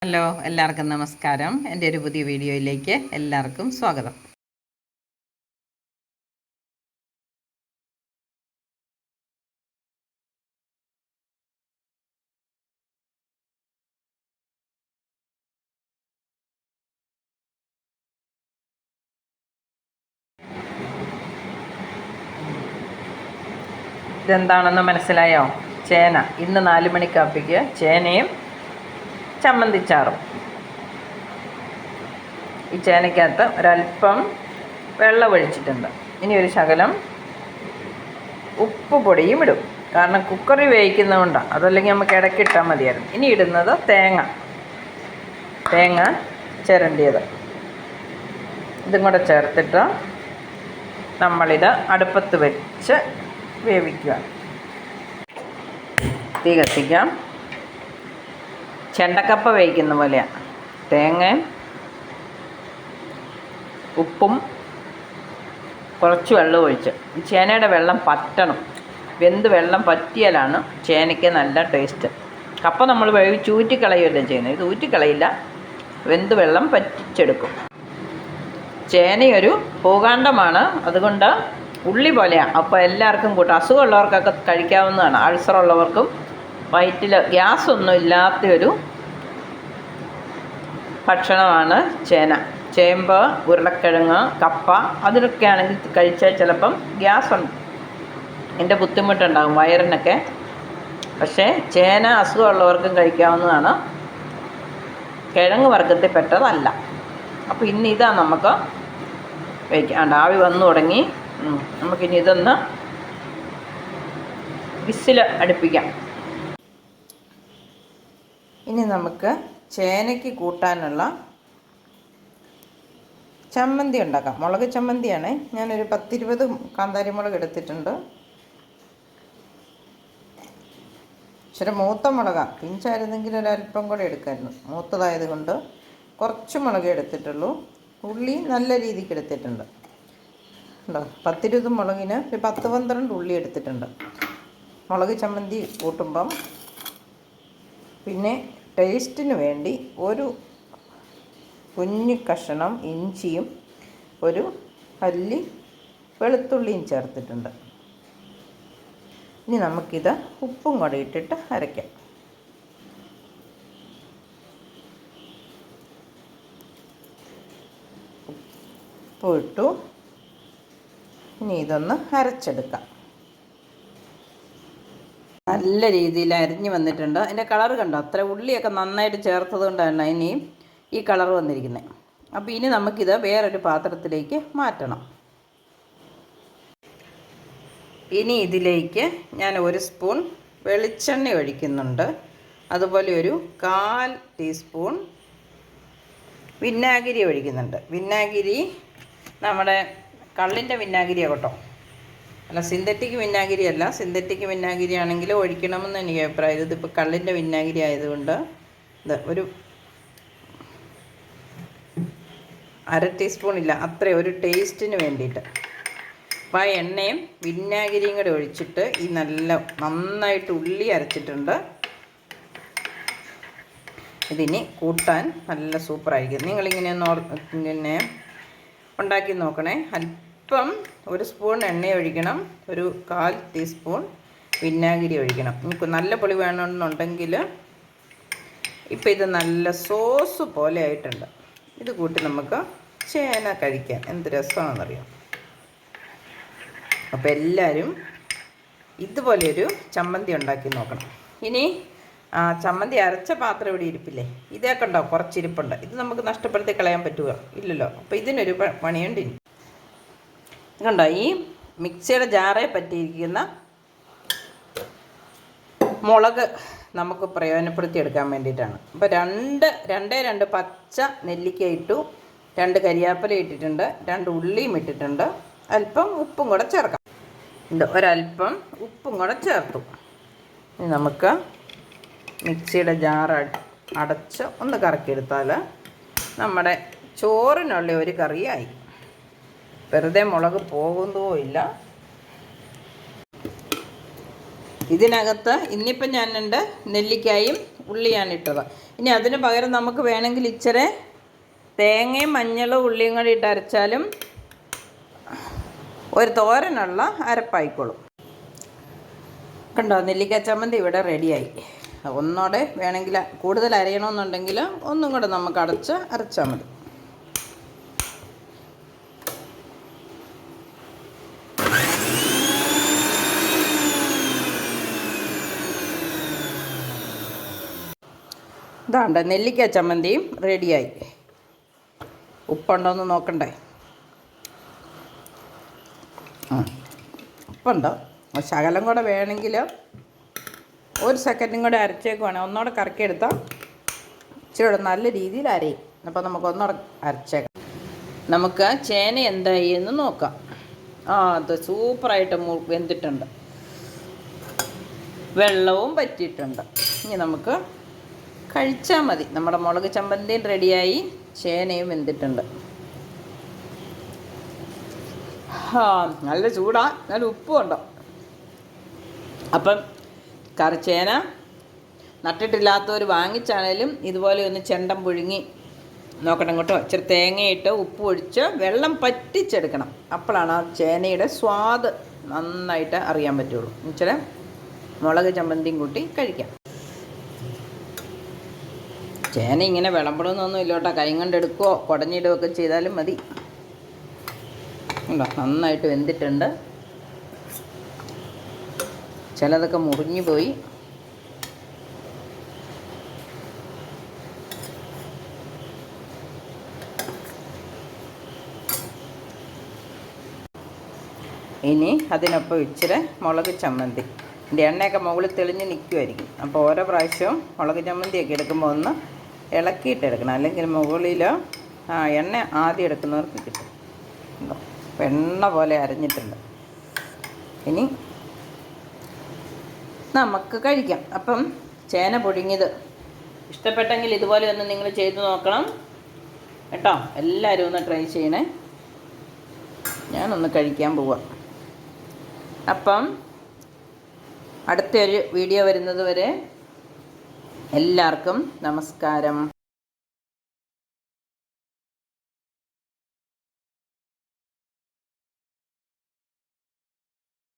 Hello, എല്ലാവർക്കും നമസ്കാരം. എൻ്റെ ഒരു പുതിയ വീഡിയോയിലേക്ക് എല്ലാവർക്കും സ്വാഗതം. ഇതെന്താണെന്ന് മനസ്സിലായോ? ചേന. ഇന്ന് 4 മണി കാപ്പിക്ക് ചേനയും ചമ്മന്തിച്ചാറും. ഈ ചേനയ്ക്കകത്ത് ഒരല്പം വെള്ളം ഒഴിച്ചിട്ടുണ്ട്. ഇനി ഒരു ശകലം ഉപ്പ് പൊടിയും ഇടും, കാരണം കുക്കറിൽ വേവിക്കുന്നതുകൊണ്ടാണ്. അതല്ലെങ്കിൽ നമുക്ക് ഇടയ്ക്കിട്ടാൽ മതിയായിരുന്നു. ഇനി ഇടുന്നത് തേങ്ങ ചിരണ്ടിയത്. ഇതും കൂടെ ചേർത്തിട്ട് നമ്മളിത് അടുപ്പത്ത് വെച്ച് വേവിക്കുക. തീ കത്തിക്കാം. ചെണ്ടക്കപ്പ വേവിക്കുന്ന പോലെയാണ്. തേങ്ങയും ഉപ്പും കുറച്ച് വെള്ളം ഒഴിച്ച്, ചേനയുടെ വെള്ളം പറ്റണം. വെള്ളം പറ്റിയാലാണ് ചേനയ്ക്ക് നല്ല ടേസ്റ്റ്. കപ്പ നമ്മൾ വേവിച്ച് ഊറ്റിക്കളയുകയല്ലേ ചെയ്യുന്നത്. ഇത് ഊറ്റിക്കളയില്ല, വെള്ളം പറ്റിച്ചെടുക്കും. ചേനയൊരു ഭൂഖണ്ഡമാണ്, അതുകൊണ്ട് ഉള്ളി പോലെയാണ്. അപ്പോൾ എല്ലാവർക്കും കൂട്ടാം. അസുഖമുള്ളവർക്കൊക്കെ കഴിക്കാവുന്നതാണ്. അൾസറുള്ളവർക്കും വയറ്റിൽ ഗ്യാസൊന്നും ഇല്ലാത്തൊരു ഭക്ഷണമാണ് ചേന. ചേമ്പ്, ഉരുളക്കിഴങ്ങ്, കപ്പ അതിലൊക്കെ ആണെങ്കിൽ കഴിച്ചാൽ ചിലപ്പം ഗ്യാസുണ്ട്, എൻ്റെ ബുദ്ധിമുട്ടുണ്ടാകും വയറിനൊക്കെ. പക്ഷേ ചേന അസുഖമുള്ളവർക്കും കഴിക്കാവുന്നതാണ്. കിഴങ്ങ് വർഗ്ഗത്തിൽ പെട്ടതല്ല. അപ്പോൾ ഇന്ന് ഇതാ നമുക്ക് വയ്ക്കാം. ആവി വന്നു തുടങ്ങി. നമുക്കിനി ഇതൊന്ന് വിസിൽ അടുപ്പിക്കാം. ഇനി നമുക്ക് ചേനയ്ക്ക് കൂട്ടാനുള്ള ചമ്മന്തി ഉണ്ടാക്കാം. മുളക് ചമ്മന്തിയാണ്. ഞാനൊരു 10-20 കാന്താരി മുളക് എടുത്തിട്ടുണ്ട്. ഇച്ചിരി മൂത്ത മുളകാണ്. പിഞ്ചായിരുന്നെങ്കിൽ ഒരല്പം കൂടെ എടുക്കായിരുന്നു. മൂത്തതായത് കൊണ്ട് കുറച്ച് മുളക് എടുത്തിട്ടുള്ളൂ. ഉള്ളി നല്ല രീതിക്ക് എടുത്തിട്ടുണ്ട്. ഉണ്ടോ? 10-20 മുളകിന് ഒരു 10-12 ഉള്ളി എടുത്തിട്ടുണ്ട്. മുളക് ചമ്മന്തി കൂട്ടുമ്പം പിന്നെ ടേസ്റ്റിന് വേണ്ടി ഒരു കുഞ്ഞു കഷ്ണം ഇഞ്ചിയും ഒരു അല്ലി വെളുത്തുള്ളിയും ചേർത്തിട്ടുണ്ട്. ഇനി നമുക്കിത് ഉപ്പും കൂടെ ഇട്ടിട്ട് അരയ്ക്കാം. ഉപ്പ് ഇട്ടു. ഇനി ഇതൊന്ന് അരച്ചെടുക്കാം. നല്ല രീതിയിൽ അരിഞ്ഞ് വന്നിട്ടുണ്ട്. അതിൻ്റെ കളർ കണ്ടോ? അത്ര ഉള്ളിയൊക്കെ നന്നായിട്ട് ചേർത്തത് കൊണ്ടാണ് ഇനി ഈ കളർ വന്നിരിക്കുന്നത്. അപ്പോൾ ഇനി നമുക്കിത് വേറൊരു പാത്രത്തിലേക്ക് മാറ്റണം. ഇനി ഇതിലേക്ക് ഞാൻ 1 സ്പൂൺ വെളിച്ചെണ്ണ ഒഴിക്കുന്നുണ്ട്. അതുപോലെ ഒരു 1/4 ടീസ്പൂൺ വിനാഗിരി ഒഴിക്കുന്നുണ്ട്. വിനാഗിരി നമ്മുടെ കള്ളിൻ്റെ വിനാഗിരിയാണ് കേട്ടോ, അല്ല സിന്തറ്റിക് വിനാഗിരി അല്ല. സിന്തറ്റിക് വിനാഗിരി ആണെങ്കിൽ ഒഴിക്കണമെന്ന് എനിക്ക് അഭിപ്രായം. ഇതിപ്പോൾ കള്ളിൻ്റെ വിനാഗിരി ആയതുകൊണ്ട് ഇത് ഒരു 1/2 ടീസ്പൂൺ ഇല്ല, അത്ര ഒരു ടേസ്റ്റിന് വേണ്ടിയിട്ട്. അപ്പോൾ ആ എണ്ണയും വിനാഗിരിയും കൂടെ ഒഴിച്ചിട്ട് ഈ നന്നായിട്ട് ഉള്ളി അരച്ചിട്ടുണ്ട്. ഇതിനി കൂട്ടാൻ നല്ല സൂപ്പറായിരിക്കും. നിങ്ങളിങ്ങനെ പിന്നെ ഉണ്ടാക്കി നോക്കണേ. അല്പം 1 സ്പൂൺ എണ്ണ ഒഴിക്കണം, ഒരു 1/4 ടീസ്പൂൺ വിനാഗിരി ഒഴിക്കണം. നമുക്ക് നല്ല പുളി വേണമെന്നുണ്ടെങ്കിൽ ഇപ്പോൾ ഇത് നല്ല സോസ് പോലെ ആയിട്ടുണ്ട്. ഇത് കൂട്ടി നമുക്ക് ചേന കഴിക്കാൻ എന്ത് രസമാണെന്നറിയാം. അപ്പോൾ എല്ലാവരും ഇതുപോലെയൊരു ചമ്മന്തി ഉണ്ടാക്കി നോക്കണം. ഇനി ചമ്മന്തി അരച്ച പാത്രം ഇവിടെ ഇരിപ്പില്ലേ, ഇതൊക്കെ ഉണ്ടോ? കുറച്ചിരിപ്പുണ്ട്. ഇത് നമുക്ക് നഷ്ടപ്പെടുത്തി കളയാൻ പറ്റുക ഇല്ലല്ലോ. അപ്പോൾ ഇതിനൊരു പണിയുണ്ട്. ഇനി കണ്ടോ, ഈ മിക്സിയുടെ ജാറെ പറ്റിയിരിക്കുന്ന മുളക് നമുക്ക് പ്രയോജനപ്പെടുത്തിയെടുക്കാൻ വേണ്ടിയിട്ടാണ്. അപ്പോൾ 2 പച്ച നെല്ലിക്ക ഇട്ടു, 2 കരിയാപ്പില ഇട്ടിട്ടുണ്ട്, 2 ഉള്ളിയും ഇട്ടിട്ടുണ്ട്. അല്പം ഉപ്പും കൂടെ ചേർക്കാം. ഒരല്പം ഉപ്പും കൂടെ ചേർത്തു. ഇനി നമുക്ക് മിക്സിയുടെ ജാർ അടച്ച് ഒന്ന് കറക്കിയെടുത്താൽ നമ്മുടെ ചോറിനുള്ള ഒരു കറിയായി. വെറുതെ മുളക് പോകുന്നതോ ഇല്ല. ഇതിനകത്ത് ഇന്നിപ്പം ഞാൻ നെല്ലിക്കായും ഉള്ളി ഞാൻ ഇട്ടത്. ഇനി അതിന് പകരം നമുക്ക് വേണമെങ്കിൽ ഇച്ചിരി തേങ്ങയും മഞ്ഞളും ഉള്ളിയും കൂടി ഇട്ട് അരച്ചാലും ഒരു തോരനുള്ള അരപ്പായിക്കോളും. കണ്ടോ, നെല്ലിക്ക ചമ്മന്തി ഇവിടെ റെഡിയായി. ഒന്നോടെ വേണമെങ്കിൽ കൂടുതൽ അരയണമെന്നുണ്ടെങ്കിൽ ഒന്നും കൂടെ നമുക്ക് അരച്ചാൽ മതി. ഇതാണ്ട് നെല്ലിക്ക ചമ്മന്തിയും റെഡിയായി. ഉപ്പുണ്ടോയെന്ന് നോക്കണ്ടേ? ഉപ്പുണ്ടോ? ശകലം കൂടെ വേണമെങ്കിൽ ഒരു സെക്കൻഡും കൂടെ അരച്ചേക്കുവാണ്. ഒന്നുകൂടെ കറക്കിയെടുത്താൽ ഇച്ചിരി നല്ല രീതിയിൽ അരയും. അപ്പോൾ നമുക്ക് ഒന്നുകൂടെ അരച്ചേക്കാം. നമുക്ക് ചേന എന്തായി എന്ന് നോക്കാം. അത് സൂപ്പറായിട്ട് വെന്തിട്ടുണ്ട്, വെള്ളവും പറ്റിയിട്ടുണ്ട്. ഇനി നമുക്ക് കഴിച്ചാൽ മതി. നമ്മുടെ മുളക് ചമ്മന്തിയും റെഡിയായി, ചേനയും വെന്തിട്ടുണ്ട്. നല്ല ചൂടാ, നല്ല ഉപ്പും ഉണ്ടോ. അപ്പം ചേന നട്ടിട്ടില്ലാത്തവർ വാങ്ങിച്ചാണേലും ഇതുപോലെ ഒന്ന് ചെണ്ടം പുഴുങ്ങി നോക്കണം കേട്ടോ. ഇച്ചിരി തേങ്ങയിട്ട് ഉപ്പ് ഒഴിച്ച് വെള്ളം പറ്റിച്ചെടുക്കണം. അപ്പോഴാണ് ആ ചേനയുടെ സ്വാദ് നന്നായിട്ട് അറിയാൻ പറ്റുള്ളൂ. ഇച്ചിരി മുളക് ചമ്മന്തിയും കൂട്ടി കഴിക്കാം. ചേന ഇങ്ങനെ വിളമ്പണമെന്നൊന്നും ഇല്ല കേട്ടോ. കൈ കൊണ്ടെടുക്കുകയോ കുടഞ്ഞിടുകയൊക്കെ ചെയ്താലും മതി. ഉണ്ടോ, നന്നായിട്ട് വെന്തിട്ടുണ്ട്. ചിലതൊക്കെ മുറിഞ്ഞു പോയി. ഇനി അതിനൊപ്പം ഇച്ചിരി മുളക് ചമ്മന്തി. ഇതിൻ്റെ എണ്ണയൊക്കെ മുകളിൽ തെളിഞ്ഞ് നിൽക്കുമായിരിക്കും. അപ്പോൾ ഓരോ പ്രാവശ്യവും മുളക് ചമ്മന്തിയൊക്കെ എടുക്കുമ്പോൾ ഒന്ന് ഇളക്കിയിട്ടെടുക്കണം, അല്ലെങ്കിൽ മുകളിൽ എണ്ണ ആദ്യം എടുക്കുന്നവർക്ക് കിട്ടും. എണ്ണ പോലെ അരഞ്ഞിട്ടുണ്ട്. ഇനി നമുക്ക് കഴിക്കാം. അപ്പം ചേന പുഴുങ്ങിയത് ഇഷ്ടപ്പെട്ടെങ്കിൽ ഇതുപോലെ ഒന്ന് നിങ്ങൾ ചെയ്ത് നോക്കണം കേട്ടോ. എല്ലാവരും ഒന്ന് ട്രൈ ചെയ്യണേ. ഞാനൊന്ന് കഴിക്കാൻ പോവാം. അപ്പം അടുത്തൊരു വീഡിയോ വരുന്നത് വരെ എല്ലാവർക്കും നമസ്കാരം.